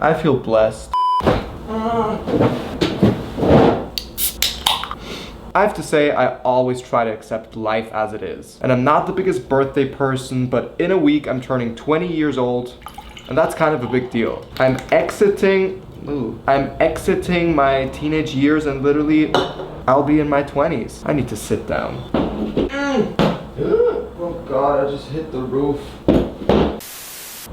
I feel blessed. I have to say, I always try to accept life as it is. And I'm not the biggest birthday person, but in a week I'm turning 20 years old, and that's kind of a big deal. I'm exiting my teenage years, and literally, I'll be in my 20s. I need to sit down. Oh God, I just hit the roof.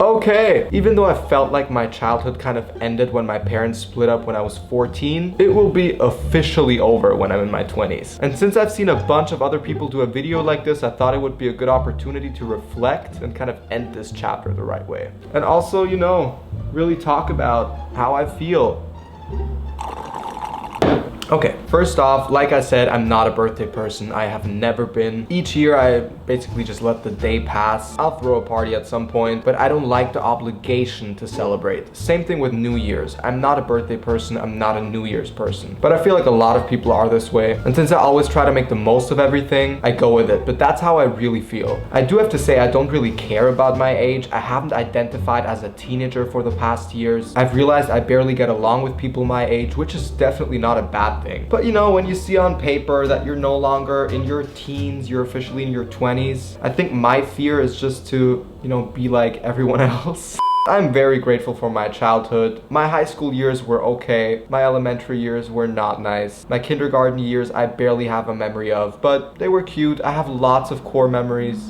Okay, even though I felt like my childhood kind of ended when my parents split up when I was 14, it will be officially over when I'm in my 20s. And since I've seen a bunch of other people do a video like this, I thought it would be a good opportunity to reflect and kind of end this chapter the right way. And also, you know, really talk about how I feel. Okay, first off, like I said, I'm not a birthday person. I have never been. Each year, I basically just let the day pass. I'll throw a party at some point, but I don't like the obligation to celebrate. Same thing with New Year's. I'm not a birthday person. I'm not a New Year's person. But I feel like a lot of people are this way. And since I always try to make the most of everything, I go with it. But that's how I really feel. I do have to say, I don't really care about my age. I haven't identified as a teenager for the past years. I've realized I barely get along with people my age, which is definitely not a bad thing. But you know, when you see on paper that you're no longer in your teens, you're officially in your 20s, I think my fear is just to, you know, be like everyone else. I'm very grateful for my childhood. My high school years were okay. My elementary years were not nice. My kindergarten years I barely have a memory of, but they were cute. I have lots of core memories.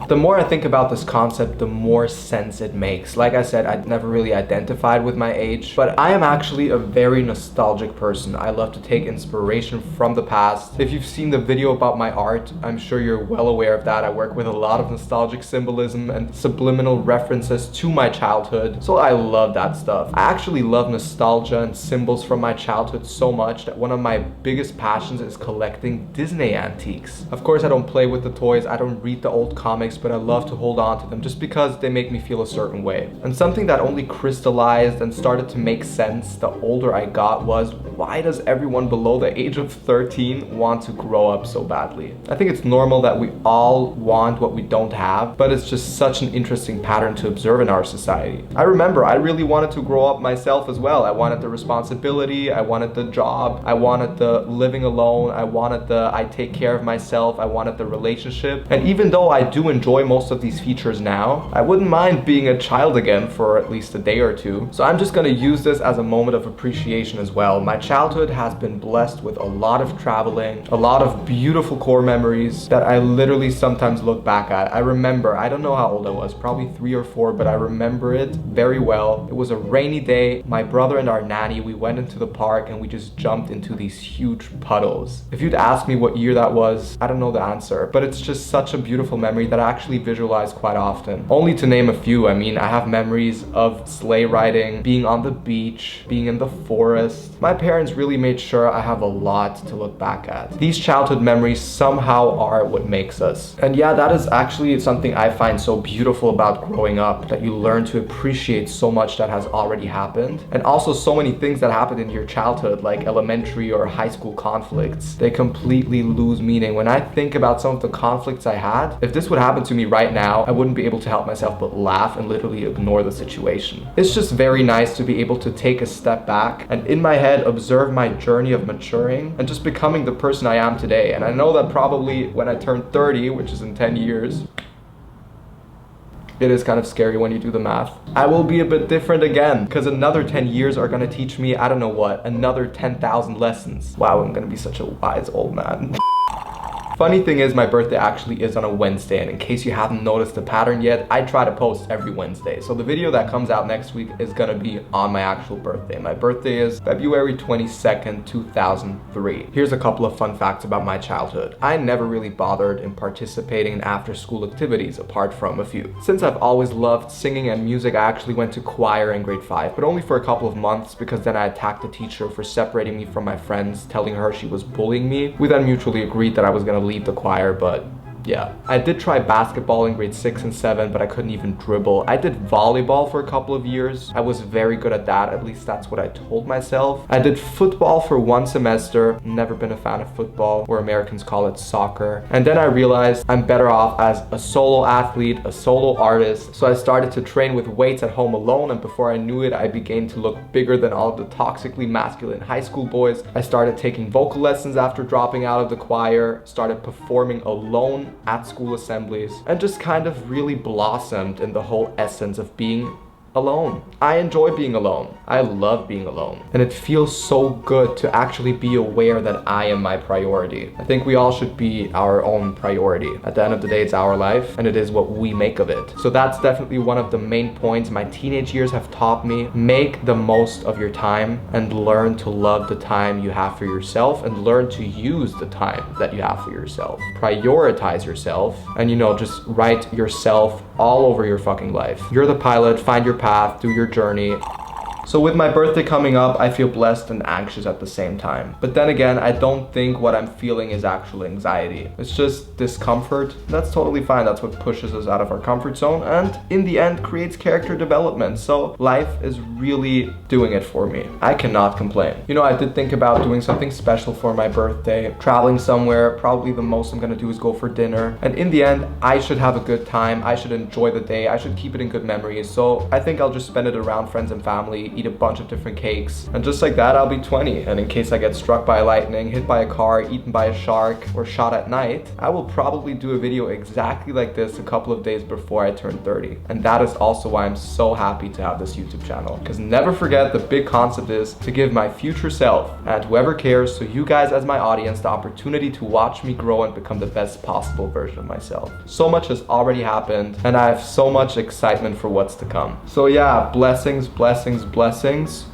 The more I think about this concept, the more sense it makes. Like I said, I'd never really identified with my age, but I am actually a very nostalgic person. I love to take inspiration from the past. If you've seen the video about my art, I'm sure you're well aware of that. I work with a lot of nostalgic symbolism and subliminal references to my childhood, so I love that stuff. I actually love nostalgia and symbols from my childhood so much that one of my biggest passions is collecting Disney antiques. Of course, I don't play with the toys, I don't read the old comics, but I love to hold on to them just because they make me feel a certain way. And something that only crystallized and started to make sense the older I got was, why does everyone below the age of 13 want to grow up so badly? I think it's normal that we all want what we don't have, but it's just such an interesting pattern to observe in our society. I remember I really wanted to grow up myself as well. I wanted the responsibility, I wanted the job, I wanted the living alone, I wanted the I take care of myself, I wanted the relationship. And even though I do enjoy most of these features now, I wouldn't mind being a child again for at least a day or two. So I'm just gonna use this as a moment of appreciation as well. My childhood has been blessed with a lot of traveling, a lot of beautiful core memories that I literally sometimes look back at. I remember, I don't know how old I was, probably 3 or 4, but I remember it very well. It was a rainy day. My brother and our nanny, we went into the park and we just jumped into these huge puddles. If you'd ask me what year that was, I don't know the answer, but it's just such a beautiful memory that I actually visualize quite often. Only to name a few, I mean, I have memories of sleigh riding, being on the beach, being in the forest. My parents really made sure I have a lot to look back at. These childhood memories somehow are what makes us. And yeah, that is actually something I find so beautiful about growing up, that you learn to appreciate so much that has already happened. And also so many things that happened in your childhood, like elementary or high school conflicts, they completely lose meaning. When I think about some of the conflicts I had, if this would happen to me right now, I wouldn't be able to help myself but laugh and literally ignore the situation. It's just very nice to be able to take a step back and in my head observe my journey of maturing and just becoming the person I am today. And I know that probably when I turn 30, which is in 10 years, it is kind of scary when you do the math, I will be a bit different again, because another 10 years are gonna teach me, I don't know what, another 10,000 lessons. Wow, I'm gonna be such a wise old man. Funny thing is, my birthday actually is on a Wednesday, and in case you haven't noticed the pattern yet, I try to post every Wednesday. So the video that comes out next week is gonna be on my actual birthday. My birthday is February 22nd, 2003. Here's a couple of fun facts about my childhood. I never really bothered in participating in after-school activities, apart from a few. Since I've always loved singing and music, I actually went to choir in grade 5, but only for a couple of months, because then I attacked the teacher for separating me from my friends, telling her she was bullying me. We then mutually agreed that I was gonna leave the choir, but Yeah, I did try basketball in grade 6 and 7, but I couldn't even dribble. I did volleyball for a couple of years. I was very good at that, at least that's what I told myself. I did football for 1 semester, never been a fan of football, or Americans call it soccer. And then I realized I'm better off as a solo athlete, a solo artist. So I started to train with weights at home alone, and before I knew it, I began to look bigger than all of the toxically masculine high school boys. I started taking vocal lessons after dropping out of the choir, started performing alone at school assemblies, and just kind of really blossomed in the whole essence of being alone. I enjoy being alone. I love being alone. And it feels so good to actually be aware that I am my priority. I think we all should be our own priority. At the end of the day, it's our life, and it is what we make of it. So that's definitely one of the main points my teenage years have taught me. Make the most of your time and learn to love the time you have for yourself, and learn to use the time that you have for yourself. Prioritize yourself, and just write yourself all over your fucking life. You're the pilot, find your path, do your journey. So with my birthday coming up, I feel blessed and anxious at the same time. But then again, I don't think what I'm feeling is actual anxiety. It's just discomfort. That's totally fine. That's what pushes us out of our comfort zone, and in the end creates character development. So life is really doing it for me. I cannot complain. I did think about doing something special for my birthday, traveling somewhere. Probably the most I'm gonna do is go for dinner. And in the end, I should have a good time. I should enjoy the day. I should keep it in good memories. So I think I'll just spend it around friends and family, eat a bunch of different cakes, and just like that I'll be 20. And in case I get struck by lightning, hit by a car, eaten by a shark, or shot at night, I will probably do a video exactly like this a couple of days before I turn 30. And that is also why I'm so happy to have this YouTube channel, because never forget, the big concept is to give my future self, and whoever cares, so you guys as my audience, the opportunity to watch me grow and become the best possible version of myself. So much has already happened, and I have so much excitement for what's to come. So yeah, blessings, blessings, blessings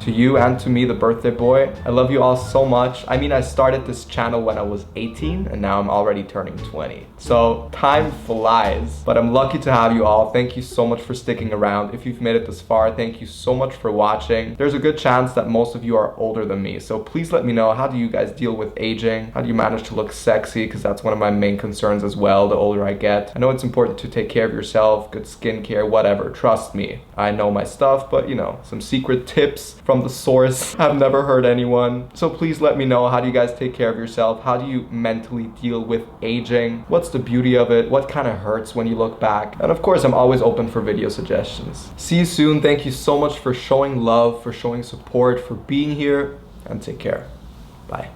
to you and to me, the birthday boy. I love you all so much. I mean, I started this channel when I was 18, and now I'm already turning 20. So time flies, but I'm lucky to have you all. Thank you so much for sticking around. If you've made it this far, thank you so much for watching. There's a good chance that most of you are older than me, so please let me know, how do you guys deal with aging? How do you manage to look sexy? Because that's one of my main concerns as well, the older I get. I know it's important to take care of yourself, good skincare, whatever. Trust me, I know my stuff, but some secret tips from the source. I've never heard anyone. So please let me know, how do you guys take care of yourself? How do you mentally deal with aging? What's the beauty of it? What kind of hurts when you look back? And of course, I'm always open for video suggestions. See you soon. Thank you so much for showing love, for showing support, for being here, and take care. Bye.